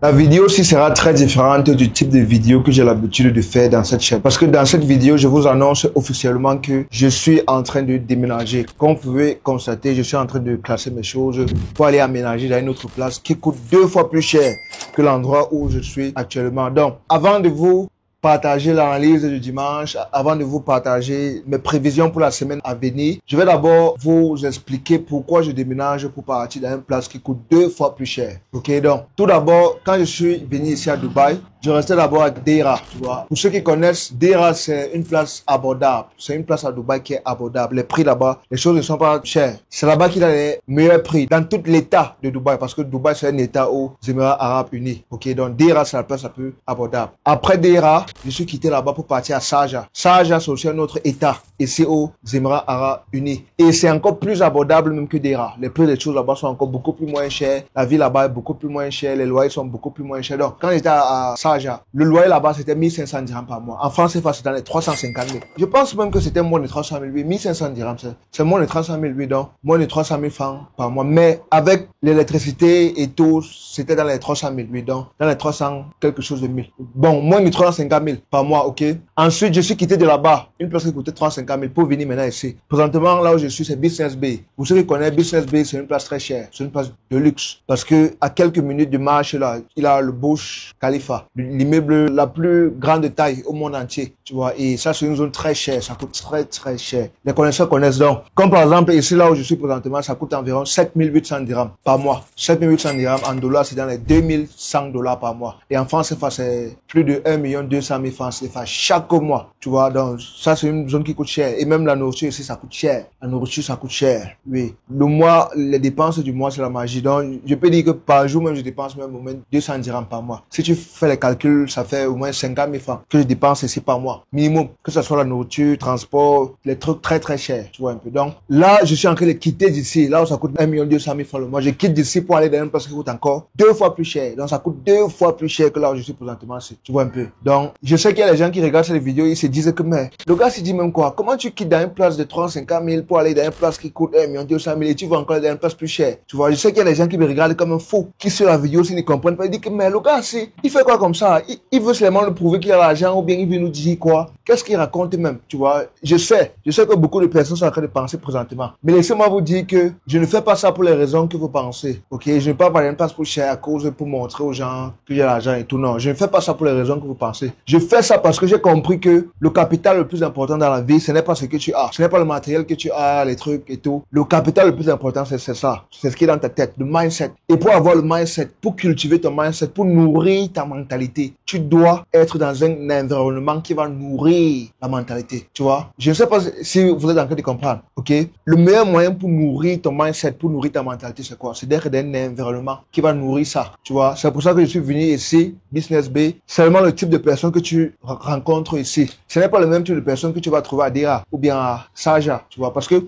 La vidéo aussi sera très différente du type de vidéo que j'ai l'habitude de faire dans cette chaîne. Parce que dans cette vidéo, je vous annonce officiellement que je suis en train de déménager. Comme vous pouvez constater, je suis en train de classer mes choses pour aller aménager dans une autre place qui coûte 2 fois plus cher que l'endroit où je suis actuellement. Donc, avant de vous partager l'analyse du dimanche, avant de vous partager mes prévisions pour la semaine à venir, je vais d'abord vous expliquer pourquoi je déménage pour partir dans une place qui coûte 2 fois plus cher. Ok, donc tout d'abord, quand je suis venu ici à Dubaï, je restais d'abord à Deira, tu vois. Pour ceux qui connaissent, Deira, c'est une place abordable. C'est une place à Dubaï qui est abordable. Les prix là-bas, les choses ne sont pas chères. C'est là-bas qu'il a les meilleurs prix dans tout l'état de Dubaï, parce que Dubaï, c'est un état aux Émirats Arabes Unis. Ok, donc Deira, c'est la place la plus abordable. Après Deira, je suis quitté là-bas pour partir à Sharjah. Sharjah, c'est aussi un autre état, ici aux Émirats Arabes Unis. Et c'est encore plus abordable même que Deira. Les prix des choses là-bas sont encore beaucoup plus moins chers. La vie là-bas est beaucoup plus moins chère. Les loyers sont beaucoup plus moins chers. Donc, quand j'étais à Sharjah, le loyer là-bas, c'était 1500 dirhams par mois. En France, c'est dans les 350 000. Je pense même que c'était moins de 300 000, oui. 1500 dirhams, c'est moins de 300 000, oui, donc moins de 300 000 francs par mois. Mais avec l'électricité et tout, c'était dans les 300 000, oui, donc dans les 300 quelque chose de 1000. Bon, moins de 350 000 par mois, ok. Ensuite, je suis quitté de là-bas, une place qui coûtait 350 000 pour venir maintenant ici. Présentement, là où je suis, c'est Business Bay. Pour ceux qui connaissent Business Bay, c'est une place très chère. C'est une place de luxe. Parce que à quelques minutes de marche là, il a le Burj Khalifa, l'immeuble la plus grande taille au monde entier, tu vois. Et ça, c'est une zone très chère. Ça coûte très, très cher. Les connaisseurs connaissent donc. Comme par exemple, ici, là où je suis présentement, ça coûte environ 7800 dirhams par mois. 7800 dirhams en dollars, c'est dans les 2100 dollars par mois. Et en France, c'est plus de 1 200 000 francs CFA chaque mois, tu vois. Donc, ça, c'est une zone qui coûte cher. Et même la nourriture ici, ça coûte cher. La nourriture, ça coûte cher. Oui. Le mois, les dépenses du mois, c'est la magie. Donc, je peux dire que par jour, même, je dépense même au moins 200 dirhams par mois. Si tu fais les calculs, ça fait au moins 50 000 francs que je dépense ici par mois. Minimum. Que ce soit la nourriture, transport, les trucs très, très chers, tu vois un peu. Donc, là, je suis en train de quitter d'ici. Là où ça coûte 1 200 000 francs le mois. Je quitte d'ici pour aller dans une place qui coûte encore 2 fois plus cher. Donc, ça coûte 2 fois plus cher que là où je suis présentement. Tu vois un peu. Donc, je sais qu'il y a des gens qui regardent cette vidéo, ils se disent que, mais, le gars se dit même quoi? Comment tu quittes dans une place de 350 000 pour aller dans une place qui coûte 1 200 000 et tu vas encore dans une place plus chère? Tu vois, je sais qu'il y a des gens qui me regardent comme un fou, qui sur la vidéo, s'ils ne comprennent pas, ils disent que, mais, le gars, il fait quoi comme ça? Il veut seulement le prouver qu'il a l'argent ou bien il veut nous dire quoi? Qu'est-ce qu'il raconte même? Tu vois, je sais que beaucoup de personnes sont en train de penser présentement. Mais laissez-moi vous dire que je ne fais pas ça pour les raisons que vous pensez. Ok? Je ne vais pas parler d'une place pour cher à cause pour montrer aux gens que j'ai l'argent et tout. Non, je ne fais pas ça pour les raisons que vous pensez. Je fais ça parce que j'ai compris que le capital le plus important dans la vie, ce n'est pas ce que tu as. Ce n'est pas le matériel que tu as, les trucs et tout. Le capital le plus important, c'est ça. C'est ce qui est dans ta tête, le mindset. Et pour avoir le mindset, pour cultiver ton mindset, pour nourrir ta mentalité, tu dois être dans un environnement qui va nourrir la mentalité, tu vois. Je ne sais pas si vous êtes en train de comprendre, ok? Le meilleur moyen pour nourrir ton mindset, pour nourrir ta mentalité, c'est quoi? C'est d'être dans un environnement qui va nourrir ça, tu vois. C'est pour ça que je suis venu ici, Business Bay. Seulement le type de personnes que tu rencontres ici. Ce n'est pas le même type de personnes que tu vas trouver à Deira ou bien à Sharjah, tu vois. Parce que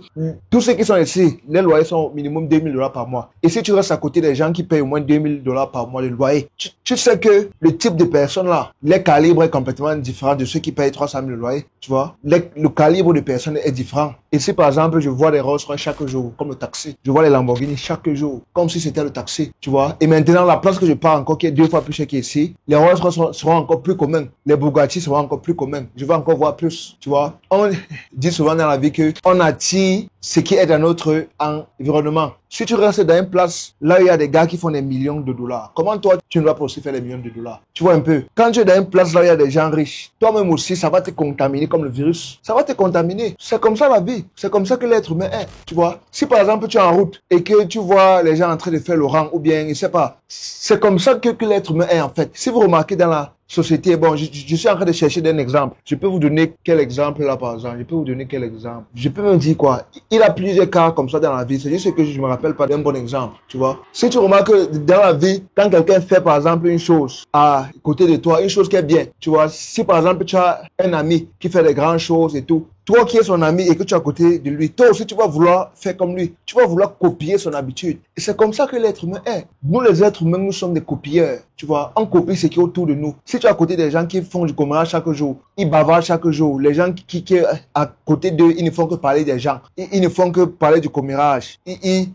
tous ceux qui sont ici, les loyers sont au minimum 2000 dollars par mois. Et si tu restes à côté des gens qui payent au moins 2000 dollars par mois de loyer, tu sais que le type de personnes là, les calibres est complètement différent de ceux qui payent 300 000 de loyer, tu vois. Le calibre de personnes est différent. Et si par exemple, je vois les Rolls-Royce chaque jour, comme le taxi, je vois les Lamborghini chaque jour, comme si c'était le taxi, tu vois. Et maintenant, la place que je pars encore, qui est 2 fois plus cher qu'ici, les Rolls-Royce seront encore plus communs. Les Bugatti seront encore plus communs. Je vais encore voir plus, tu vois. On dit souvent dans la vie que on attire ce qui est dans notre environnement. Si tu restes dans une place, là il y a des gars qui font des millions de dollars, comment toi tu ne vas pas aussi faire des millions de dollars? Tu vois un peu. Quand tu es dans une place, là il y a des gens riches, toi-même aussi, ça va te contaminer comme le virus. Ça va te contaminer. C'est comme ça la vie. C'est comme ça que l'être humain est. Tu vois. Si par exemple tu es en route et que tu vois les gens en train de faire le rang ou bien, je sais pas, c'est comme ça que l'être humain est en fait. Si vous remarquez dans la société, bon, je suis en train de chercher un exemple. Je peux vous donner quel exemple là par exemple? Je peux vous donner quel exemple? Je peux me dire quoi? Il a plusieurs cas comme ça dans la vie. C'est juste que je me rappelle pas d'un bon exemple, tu vois. Si tu remarques que dans la vie, quand quelqu'un fait par exemple une chose à côté de toi, une chose qui est bien, tu vois. Si par exemple tu as un ami qui fait des grandes choses et tout, Toi qui es son ami et que tu es à côté de lui, toi aussi tu vas vouloir faire comme lui. Tu vas vouloir copier son habitude. Et c'est comme ça que l'être humain est. Nous les êtres humains, nous sommes des copieurs. Tu vois, on copie ce qui est autour de nous. Si tu es à côté des gens qui font du commérage chaque jour, ils bavardent chaque jour, les gens qui à côté d'eux, ils ne font que parler des gens. Ils ne font que parler du commérage.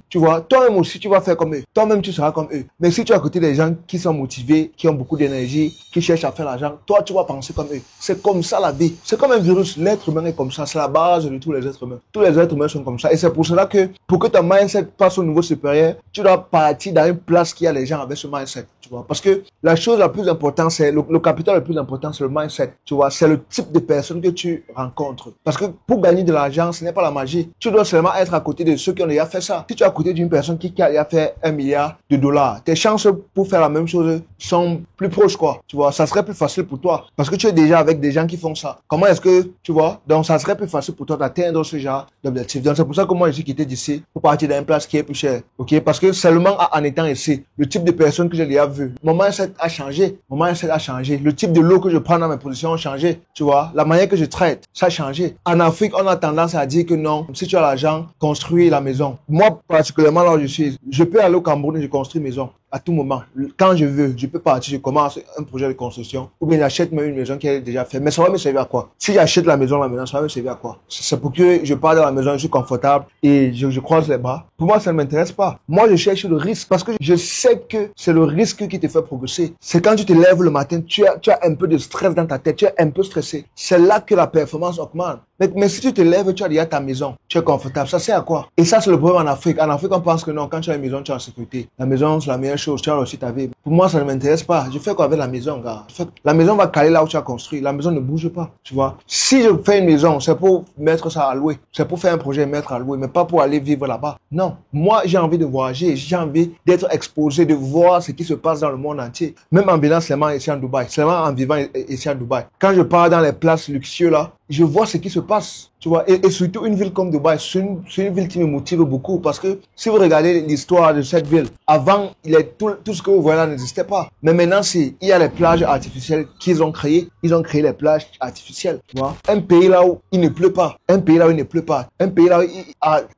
Tu vois, toi-même aussi tu vas faire comme eux. Toi-même tu seras comme eux. Mais si tu es à côté des gens qui sont motivés, qui ont beaucoup d'énergie, qui cherchent à faire l'argent, toi tu vas penser comme eux. C'est comme ça la vie. C'est comme un virus. L'être humain est comme ça. C'est la base de tous les êtres humains. Tous les êtres humains sont comme ça. Et c'est pour cela que pour que ton mindset passe au niveau supérieur, tu dois partir dans une place qui a les gens avec ce mindset. Tu vois, parce que la chose la plus importante, c'est le capital le plus important, c'est le mindset. Tu vois, c'est le type de personne que tu rencontres. Parce que pour gagner de l'argent, ce n'est pas la magie. Tu dois seulement être à côté de ceux qui ont déjà fait ça. Si tu es à côté d'une personne qui a déjà fait 1 milliard de dollars, tes chances pour faire la même chose sont plus proches, quoi. Tu vois, ça serait plus facile pour toi. Parce que tu es déjà avec des gens qui font ça. Comment est-ce que, tu vois, donc ça serait plus facile pour toi d'atteindre ce genre d'objectif. Donc c'est pour ça que moi je suis quitté d'ici pour partir dans une place qui est plus chère. Ok, parce que seulement en étant ici, le type de personne que j'ai déjà vu, mon mindset a changé. Mon mindset a changé. Le type de l'eau que je prends dans mes positions a changé. Tu vois, la manière que je traite, ça a changé. En Afrique, on a tendance à dire que non, si tu as l'argent, construis la maison. Moi, particulièrement là où je suis, je peux aller au Cameroun et je construis maison. À tout moment, quand je veux, je peux partir, je commence un projet de construction, ou bien j'achète même une maison qui est déjà faite. Mais ça va me servir à quoi? Si j'achète la maison, ça va me servir à quoi? C'est pour que je pars dans la maison, je suis confortable et je croise les bras. Pour moi, ça ne m'intéresse pas. Moi, je cherche le risque parce que je sais que c'est le risque qui te fait progresser. C'est quand tu te lèves le matin, tu as un peu de stress dans ta tête, tu es un peu stressé. C'est là que la performance augmente. Mais si tu te lèves, tu as déjà ta maison, tu es confortable, ça sert à quoi? Et ça, c'est le problème en Afrique. En Afrique, on pense que non, quand tu as une maison, tu es en sécurité. La maison, c'est la meilleure chose, tu as aussi ta vie. Pour moi, ça ne m'intéresse pas. Je fais quoi avec la maison, gars? La maison va caler là où tu as construit. La maison ne bouge pas, tu vois. Si je fais une maison, c'est pour mettre ça à louer. C'est pour faire un projet et mettre à louer, mais pas pour aller vivre là-bas. Non. Moi, j'ai envie de voyager. J'ai envie d'être exposé, de voir ce qui se passe dans le monde entier. Même en venant seulement ici en Dubaï. Seulement en vivant ici en Dubaï. Quand je pars dans les places luxueuses là, je vois ce qui se passe, tu vois, et surtout une ville comme Dubaï, c'est une ville qui me motive beaucoup parce que si vous regardez l'histoire de cette ville, avant, tout ce que vous voyez là n'existait pas. Mais maintenant, il y a les plages artificielles qu'ils ont créées. Ils ont créé les plages artificielles, tu vois. Un pays là où il ne pleut pas, un pays là où il ne pleut pas, un pays là où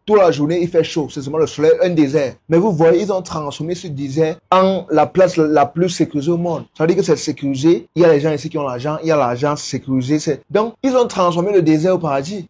toute la journée il fait chaud, c'est seulement le soleil, un désert. Mais vous voyez, ils ont transformé ce désert en la place la plus sécurisée au monde. Ça veut dire que c'est sécurisé, il y a les gens ici qui ont l'argent, il y a l'argent sécurisé, donc ils ont transformé le désert au paradis.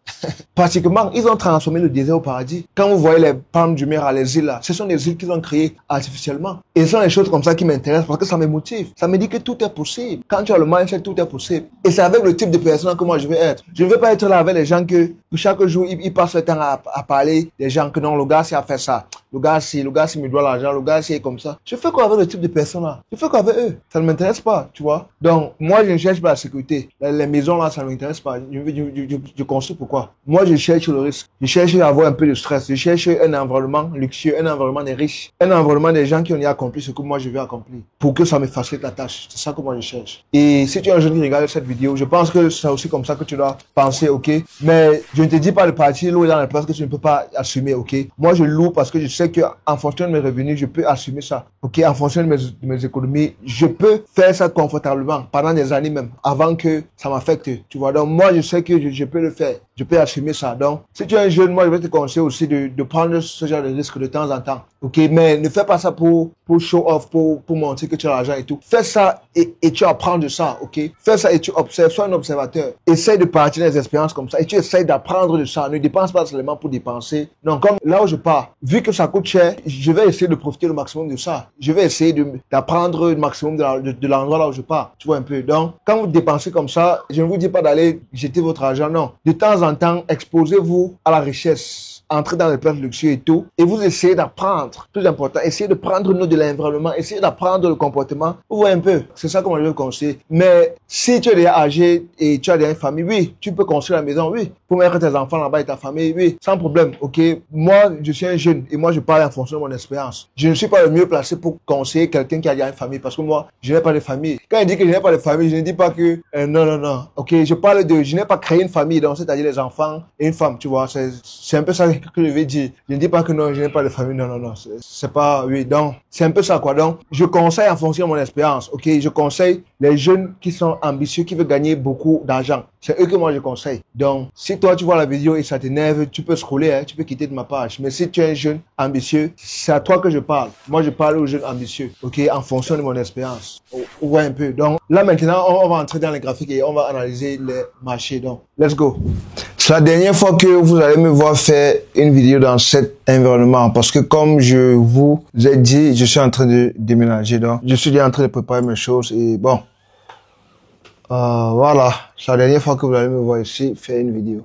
Pratiquement, ils ont transformé le désert au paradis. Quand vous voyez les palmes du mer, les îles là, ce sont des îles qu'ils ont créées artificiellement. Et ce sont des choses comme ça qui m'intéressent parce que ça me motive. Ça me dit que tout est possible. Quand tu as le mindset, tout est possible. Et c'est avec le type de personne que moi je veux être. Je ne veux pas être là avec les gens que chaque jour, ils passent le temps à parler des gens que non, le gars, c'est à faire ça. Le gars, si me doit l'argent, le gars, c'est comme ça. Je fais quoi avec le type de personnes là? Je fais quoi avec eux? Ça ne m'intéresse pas, tu vois. Donc, moi, je ne cherche pas la sécurité. Les maisons là, ça ne m'intéresse pas. Je construis pourquoi? Moi, je cherche le risque. Je cherche à avoir un peu de stress. Je cherche un environnement luxueux, un environnement des riches, un environnement des gens qui ont déjà accompli ce que moi je veux accomplir. Pour que ça me facilite la tâche. C'est ça que moi je cherche. Et si tu es un jeune qui regarde cette vidéo, je pense que c'est aussi comme ça que tu dois penser, ok? Mais je ne te dis pas de partir louer dans les places que tu ne peux pas assumer, ok? Moi, je loue parce que je sais que en fonction de mes revenus, je peux assumer ça, ok? En fonction de mes économies, je peux faire ça confortablement pendant des années même, avant que ça m'affecte, tu vois. Donc, moi, je sais que je peux le faire. Je peux assumer ça. Donc, si tu es un jeune, moi, je vais te conseiller aussi de prendre ce genre de risque de temps en temps. Ok? Mais ne fais pas ça pour show off, pour montrer que tu as l'argent et tout. Fais ça et tu apprends de ça. Ok? Fais ça et tu observes. Sois un observateur. Essaye de partir des expériences comme ça et tu essayes d'apprendre de ça. Ne dépense pas seulement pour dépenser. Non, comme là où je pars, vu que ça coûte cher, je vais essayer de profiter le maximum de ça. Je vais essayer d'apprendre le maximum de l'endroit là où je pars. Tu vois un peu. Donc, quand vous dépensez comme ça, je ne vous dis pas d'aller jeter votre argent. Non. De temps en temps, exposez-vous à la richesse. Entrez dans les places luxueuses et tout, et vous essayez d'apprendre, plus important, essayez de prendre note de l'environnement, essayez d'apprendre le comportement, vous voyez un peu, c'est ça que moi je veux conseiller. Mais si tu es déjà âgé et tu as déjà une famille, oui, tu peux construire la maison, oui, pour mettre tes enfants là-bas et ta famille, oui, sans problème, ok. Moi, je suis un jeune et moi je parle en fonction de mon expérience. Je ne suis pas le mieux placé pour conseiller quelqu'un qui a déjà une famille, parce que moi, je n'ai pas de famille. Quand je dis que je n'ai pas de famille, je ne dis pas que, non, ok, je parle je n'ai pas créé une famille, donc c'est-à-dire les enfants et une femme, tu vois, c'est un peu ça que je vais dire. Je ne dis pas que non, je n'ai pas de famille. Non. C'est pas, oui. Donc, c'est un peu ça, quoi. Donc, je conseille en fonction de mon expérience. OK? Je conseille les jeunes qui sont ambitieux, qui veulent gagner beaucoup d'argent. C'est eux que moi je conseille. Donc, si toi tu vois la vidéo et ça t'énerve, tu peux scroller, hein, tu peux quitter de ma page. Mais si tu es un jeune ambitieux, c'est à toi que je parle. Moi, je parle aux jeunes ambitieux, ok, en fonction de mon expérience. On voit un peu. Donc, là maintenant, on va entrer dans les graphiques et on va analyser les marchés. Donc, let's go. C'est la dernière fois que vous allez me voir faire une vidéo dans cet environnement parce que comme je vous ai dit, je suis en train de déménager. Donc, je suis déjà en train de préparer mes choses et bon. Voilà, c'est la dernière fois que vous allez me voir ici faire une vidéo.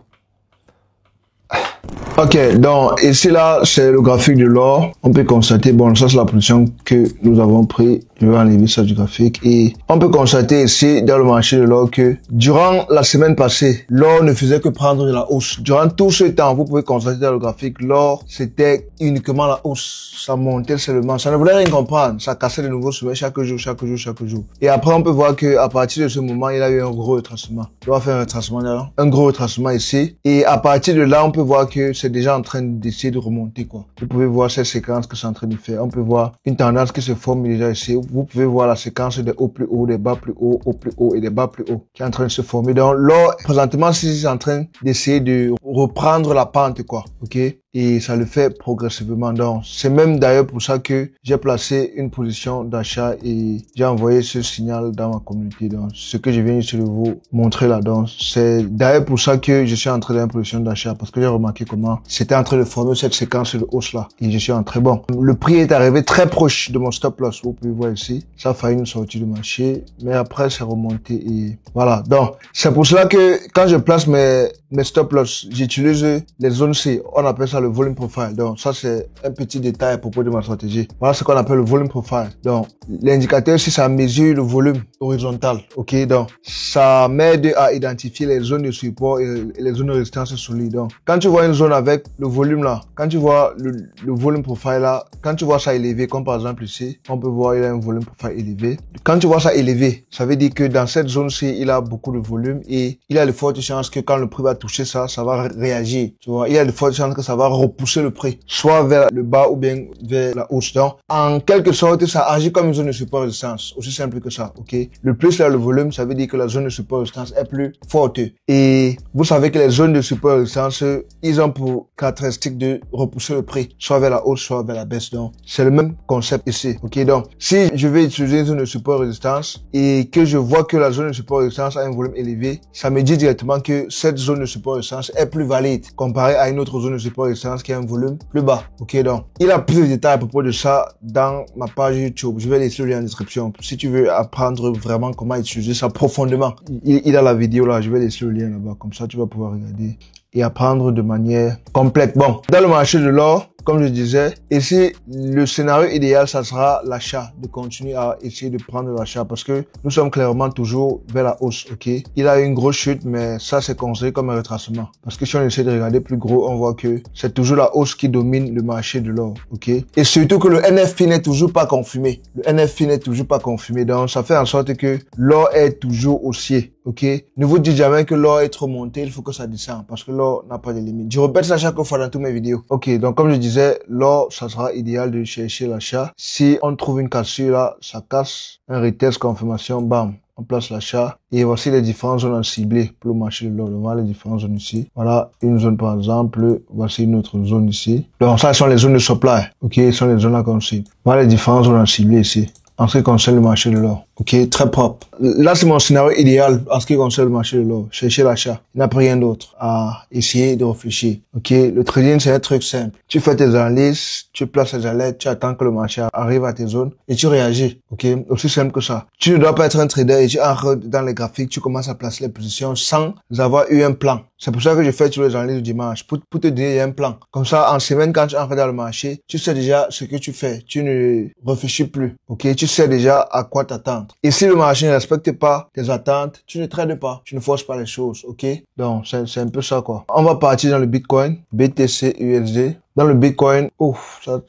Ok, donc ici là, c'est le graphique de l'or. On peut constater, bon, ça c'est la position que nous avons pris. Je vais enlever ça du graphique et on peut constater ici dans le marché de l'or que durant la semaine passée, l'or ne faisait que prendre de la hausse. Durant tout ce temps, vous pouvez constater dans le graphique, l'or c'était uniquement la hausse. Ça montait seulement, ça ne voulait rien comprendre. Ça cassait de nouveaux sommets chaque jour, chaque jour, chaque jour. Et après, on peut voir que à partir de ce moment, il a eu un gros retracement. On va faire un retracement là, un gros retracement ici. Et à partir de là, on peut voir que c'est déjà en train d'essayer de remonter quoi. Vous pouvez voir cette séquence que c'est en train de faire. On peut voir une tendance qui se forme déjà ici. Vous pouvez voir la séquence des hauts plus hauts, des bas plus hauts, hauts plus hauts et des bas plus hauts qui est en train de se former. Donc l'or, présentement, c'est en train d'essayer de reprendre la pente quoi. Ok? Et ça le fait progressivement. Donc, c'est même d'ailleurs pour ça que j'ai placé une position d'achat et j'ai envoyé ce signal dans ma communauté. Donc, ce que je viens de vous montrer là, donc, c'est d'ailleurs pour ça que je suis entré dans une position d'achat parce que j'ai remarqué comment c'était en train de former cette séquence de hausse là. Et je suis entré bon. Le prix est arrivé très proche de mon stop loss. Vous pouvez voir ici. Ça a failli une sortie du marché. Mais après, c'est remonté et voilà. Donc, c'est pour cela que quand je place mes stop loss, j'utilise les zones C. On appelle ça le volume profile. Donc, ça, c'est un petit détail à propos de ma stratégie. Voilà ce qu'on appelle le volume profile. Donc, l'indicateur, si ça mesure le volume horizontal. OK? Donc, ça m'aide à identifier les zones de support et les zones de résistance solides. Donc, quand tu vois une zone avec le volume là, quand tu vois le volume profile là, quand tu vois ça élevé, comme par exemple ici, on peut voir il a un volume profile élevé. Quand tu vois ça élevé, ça veut dire que dans cette zone-ci, il a beaucoup de volume et il a de fortes chances que quand le prix va toucher ça, ça va réagir. Tu vois, il y a de fortes chances que ça va repousser le prix, soit vers le bas ou bien vers la hausse. Donc, en quelque sorte, ça agit comme une zone de support résistance. Aussi simple que ça, ok? Le plus là, le volume, ça veut dire que la zone de support résistance est plus forte. Et vous savez que les zones de support résistance, ils ont pour caractéristique de repousser le prix, soit vers la hausse, soit vers la baisse. Donc, c'est le même concept ici, ok? Donc, si je vais utiliser une zone de support résistance et que je vois que la zone de support résistance a un volume élevé, ça me dit directement que cette zone de support résistance est plus valide comparé à une autre zone de support résistance qui a un volume plus bas. Ok, donc, il y a plus de détails à propos de ça dans ma page YouTube. Je vais laisser le lien en description. Si tu veux apprendre vraiment comment utiliser ça profondément, il a la vidéo là, je vais laisser le lien là-bas. Comme ça, tu vas pouvoir regarder et apprendre de manière complète. Bon, dans le marché de l'or, comme je disais, ici, le scénario idéal, ça sera l'achat, de continuer à essayer de prendre l'achat parce que nous sommes clairement toujours vers la hausse, ok? Il a eu une grosse chute, mais ça, c'est considéré comme un retracement. Parce que si on essaie de regarder plus gros, on voit que c'est toujours la hausse qui domine le marché de l'or, ok? Et surtout que le NFP n'est toujours pas confirmé. Le NFP n'est toujours pas confirmé. Donc, ça fait en sorte que l'or est toujours haussier. Ok, ne vous dites jamais que l'or est trop monté, il faut que ça descende parce que l'or n'a pas de limite. Je répète ça chaque fois dans toutes mes vidéos. Ok, donc comme je disais, l'or, ça sera idéal de chercher l'achat. Si on trouve une cassure là, ça casse, un retest confirmation, bam, on place l'achat. Et voici les différentes zones à cibler pour le marché de l'or. Voilà les différentes zones ici. Voilà une zone par exemple, voici une autre zone ici. Donc ça, ce sont les zones de supply. Ok, ce sont les zones là qu'on cible. Voilà les différentes zones à cibler ici. En ce qui concerne le marché de l'or. Ok, très propre. Là, c'est mon scénario idéal en ce qui concerne le marché de l'or. Chercher l'achat. Il n'y a pas rien d'autre à essayer de réfléchir. Ok, le trading, c'est un truc simple. Tu fais tes analyses, tu places tes alertes, tu attends que le marché arrive à tes zones et tu réagis. Ok, aussi simple que ça. Tu ne dois pas être un trader et tu entres dans les graphiques, tu commences à placer les positions sans avoir eu un plan. C'est pour ça que je fais tous les analyses du dimanche, pour te dire il y a un plan. Comme ça, en semaine, quand tu entres dans le marché, tu sais déjà ce que tu fais. Tu ne réfléchis plus. Ok, tu sais déjà à quoi t'attendre. Et si le marché ne respecte pas tes attentes, tu ne trades pas. Tu ne forces pas les choses. Ok, donc c'est un peu ça quoi. On va partir dans le Bitcoin, BTC USD. Dans le Bitcoin,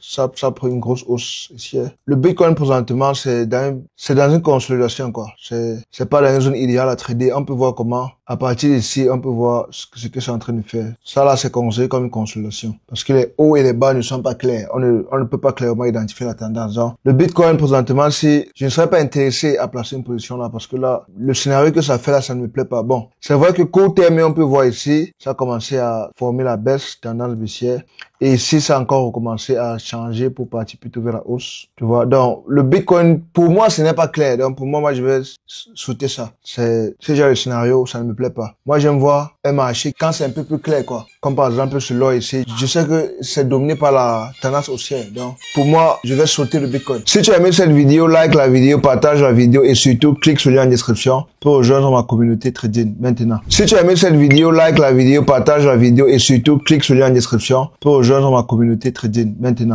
ça prend une grosse hausse ici. Le Bitcoin présentement, c'est dans une consolidation, quoi. C'est pas dans une zone idéale à trader. On peut voir comment, à partir d'ici, on peut voir ce que c'est en train de faire. Ça là, c'est considéré comme une consolidation. Parce que les hauts et les bas ne sont pas clairs. On ne peut pas clairement identifier la tendance. Donc, le Bitcoin présentement, si je ne serais pas intéressé à placer une position là, parce que là, le scénario que ça fait là, ça ne me plaît pas. Bon, c'est vrai que court terme, on peut voir ici, ça a commencé à former la baisse, tendance baissière. Et ici, ça a encore recommencé à changer pour partir plutôt vers la hausse. Tu vois. Donc, le Bitcoin, pour moi, ce n'est pas clair. Donc, pour moi, je vais sauter ça. C'est ce genre de scénario, ça ne me plaît pas. Moi, j'aime voir un marché quand c'est un peu plus clair, quoi. Comme par exemple, sur l'or ici. Je sais que c'est dominé par la tendance haussière. Donc, pour moi, je vais sauter le Bitcoin. Si tu as aimé cette vidéo, like la vidéo, partage la vidéo et surtout, clique sur le lien en description pour rejoindre ma communauté trading maintenant. Si tu as aimé cette vidéo, like la vidéo, partage la vidéo et surtout, clique sur le lien en description pour rejoindre ma communauté trading maintenant.